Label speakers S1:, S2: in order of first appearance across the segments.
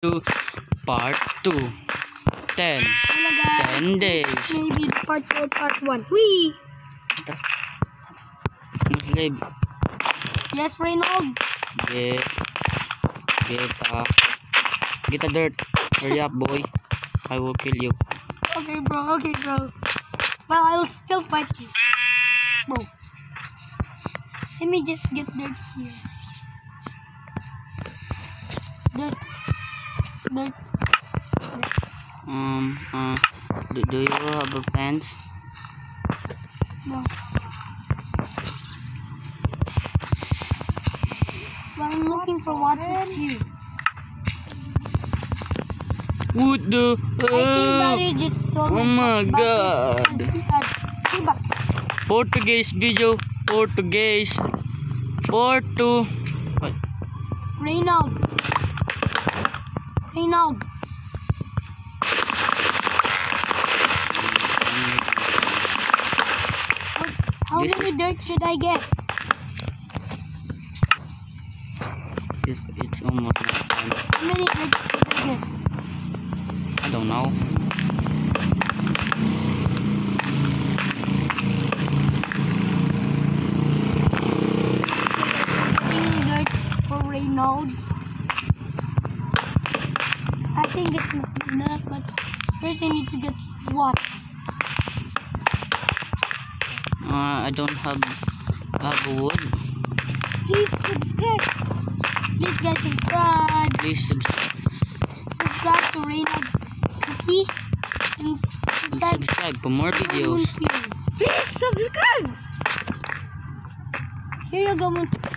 S1: to part 2. 10.
S2: Hello guys.
S1: 10 days.
S2: Maybe part 2 or part 1. Whee!
S1: Muslim,
S2: Yes, Reynold.
S1: get a dirt. Hurry up, boy. I will kill you.
S2: Okay, bro. Okay, bro. Well, I'll still fight you. Bro. Let me just get dirt here. Dirt. Dirt.
S1: Do you have a fence?
S2: No. Well, I'm looking for water too.
S1: What the?
S2: I think Daddy just told me.
S1: Oh my god.
S2: Diba?
S1: Portuguese video. Portuguese. What?
S2: Reynold. Reynold. How many dirt should I get?
S1: It's almost not time.
S2: How many dirt should I get?
S1: I don't know.
S2: Getting dirt for Reynold. I think this must be enough, but first I need to get water.
S1: I don't have wood.
S2: Please subscribe. Please guys subscribe.
S1: Please
S2: Subscribe to Reynold Cookie and
S1: subscribe for more videos.
S2: Please subscribe. Here you go,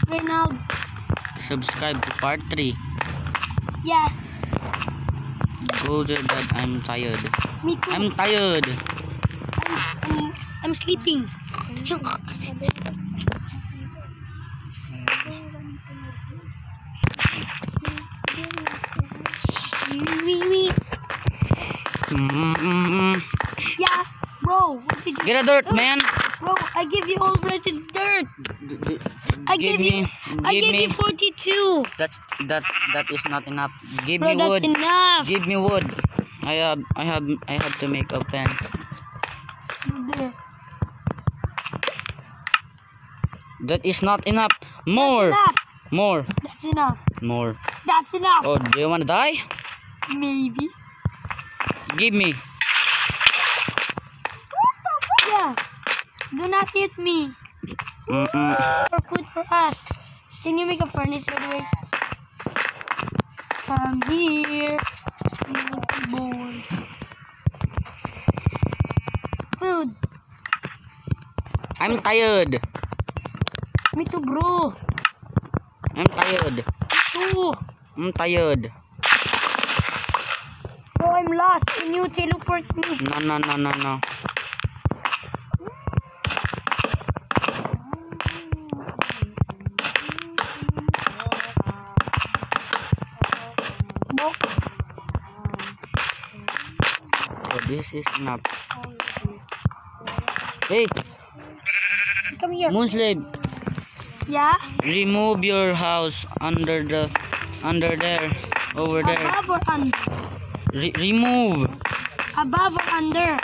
S2: Reynold.
S1: Subscribe to part 3.
S2: Yeah,
S1: Go there, Dad. I'm tired.
S2: me too.
S1: I'm tired.
S2: I'm sleeping. Yeah, bro. What did you?
S1: Get a dirt, man.
S2: Bro, I give you already dirt. I
S1: Give
S2: gave
S1: me.
S2: you 42.
S1: That is not enough. Give
S2: Bro,
S1: me
S2: that's
S1: wood.
S2: enough.
S1: Give me wood. I have to make a fence.
S2: There.
S1: That is not enough. More.
S2: Enough.
S1: More.
S2: That's enough.
S1: More.
S2: That's enough.
S1: Oh, do you wanna die?
S2: Maybe.
S1: Give me.
S2: Yeah. Do not hit me. For food for us. Can you make a furnace, by the way? Come here. Boy. Food.
S1: I'm tired.
S2: Me too, bro.
S1: I'm tired.
S2: Too.
S1: I'm tired.
S2: Bro, I'm lost. Can you teleport me?
S1: No.
S2: Bro.
S1: Oh, this is enough. Hey,
S2: Come here.
S1: Muslim,
S2: Yeah?
S1: remove your house under there, over there.
S2: Above or under?
S1: Remove.
S2: Above or under?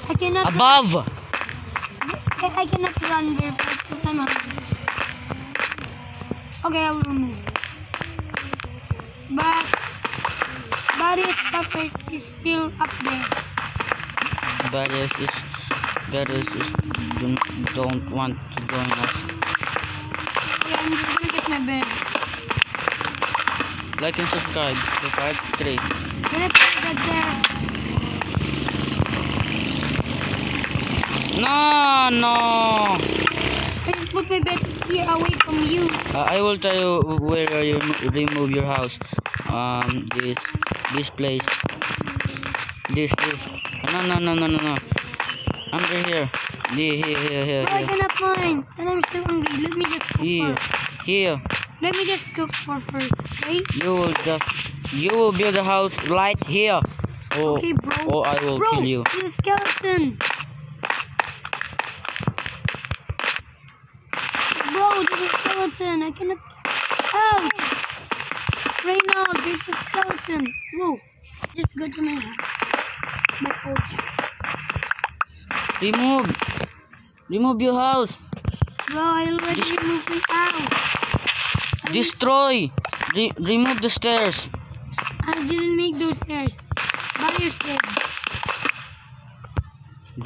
S2: I cannot.
S1: Above.
S2: I cannot run there because I'm hungry. Okay, I will remove. But if Peppers is still up there.
S1: Brothers don't want to join us.
S2: Okay, I'm just gonna get my bed.
S1: Like and subscribe to part 3.
S2: Gonna put my bed there.
S1: No.
S2: I just put my bed here away from you.
S1: I will tell you where you remove your house. This place. This. No. Under here. Here.
S2: Bro, I cannot find. And I'm still hungry. Let me just cook
S1: Here.
S2: Let me just cook for first, okay?
S1: You will build a house right here. Oh,
S2: Okay, bro.
S1: or I will kill you.
S2: There's a skeleton. Bro, there's a skeleton. I cannot. Ouch! Reynald, there's a skeleton. Whoa. Just go to my house. My old house.
S1: Remove your house.
S2: Bro, I already removed my house.
S1: Destroy. Remove the stairs.
S2: I didn't make those stairs. Barriers dead.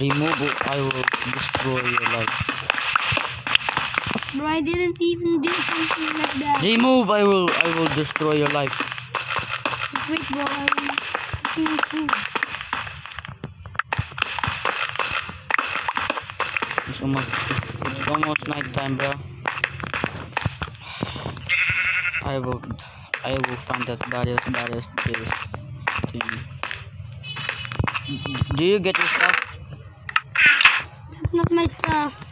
S1: Remove or I will destroy your life.
S2: Bro, I didn't even do something like that.
S1: Remove, I will destroy your life.
S2: Just wait, bro. I will eat food.
S1: It's almost night time, bro. I will find that barriers this thing. Do you get your stuff?
S2: That's not my stuff.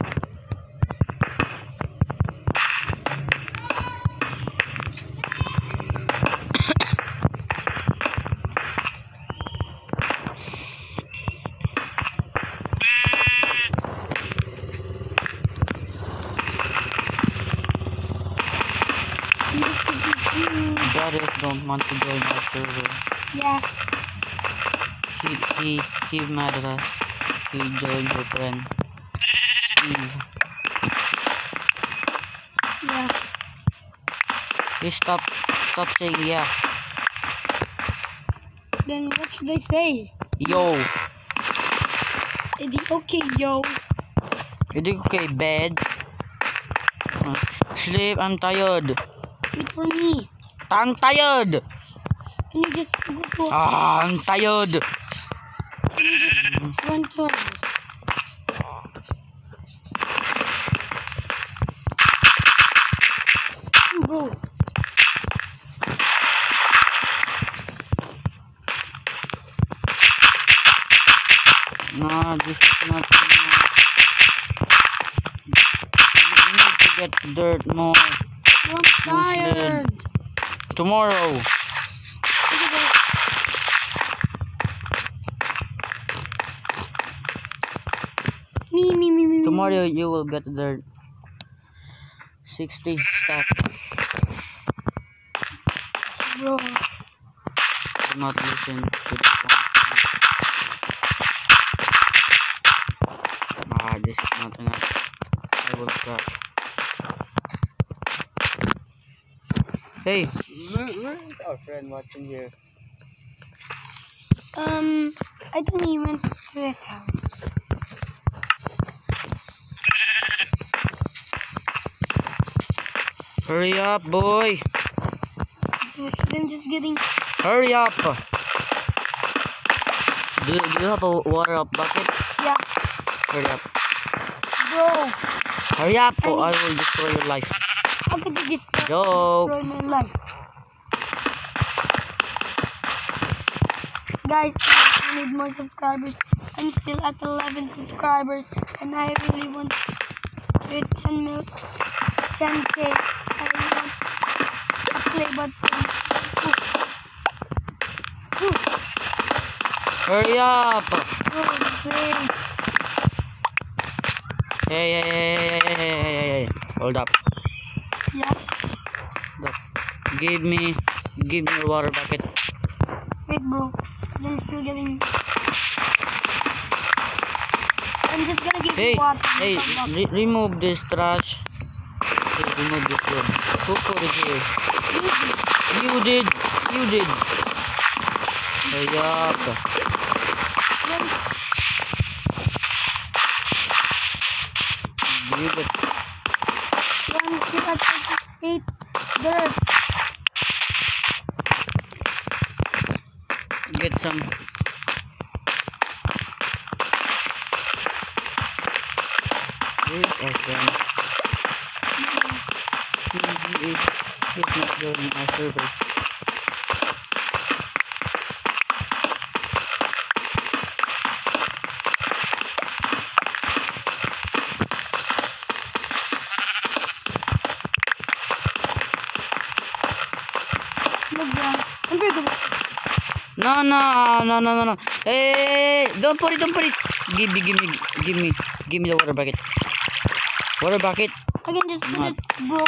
S2: I'm just getting food.
S1: Barriers don't want to join our server.
S2: Yeah.
S1: He mad at us. He joined your friend Steve.
S2: Yeah.
S1: You stop saying yeah.
S2: Then what should I say?
S1: Yo.
S2: Okay, yo.
S1: Okay, bed. Sleep, I'm tired.
S2: Wait for me.
S1: I'm tired.
S2: Can you just go to
S1: I'm tired.
S2: run to our house? Bro.
S1: No, this is not enough. You need to get dirt more.
S2: I'm tired.
S1: Tomorrow.
S2: Look at this. Me.
S1: Tomorrow you will get dirt. 60 stack.
S2: Bro.
S1: Do not listen to the song. This is not enough. I will crash. Hey, where's our friend watching here?
S2: I think he went to his house.
S1: Hurry up, boy.
S2: So I'm just getting.
S1: Hurry up. Do you have a water bucket?
S2: Yeah.
S1: Hurry up.
S2: Bro.
S1: Hurry up or I will destroy your life.
S2: How could you destroy
S1: Joke.
S2: my life? Guys, I need more subscribers. I'm still at 11 subscribers and I really want to hit 10K. I want a play button. Ooh.
S1: Hurry up.
S2: Oh, great.
S1: Hey. Hold up.
S2: Yeah.
S1: Give me your water bucket.
S2: Wait, bro. I'm still getting. I'm just gonna give you water.
S1: Hey, remove this trash. Hey, remove this wood. Who put it here? You did. Hurry up. You get.
S2: I'm still at 8 dirt.
S1: Get some. Where's our friend? He's not joining our server.
S2: Look, bro. I'm very good.
S1: No. Hey, don't put it. Give me the water bucket. Water bucket.
S2: I can just put it, bro.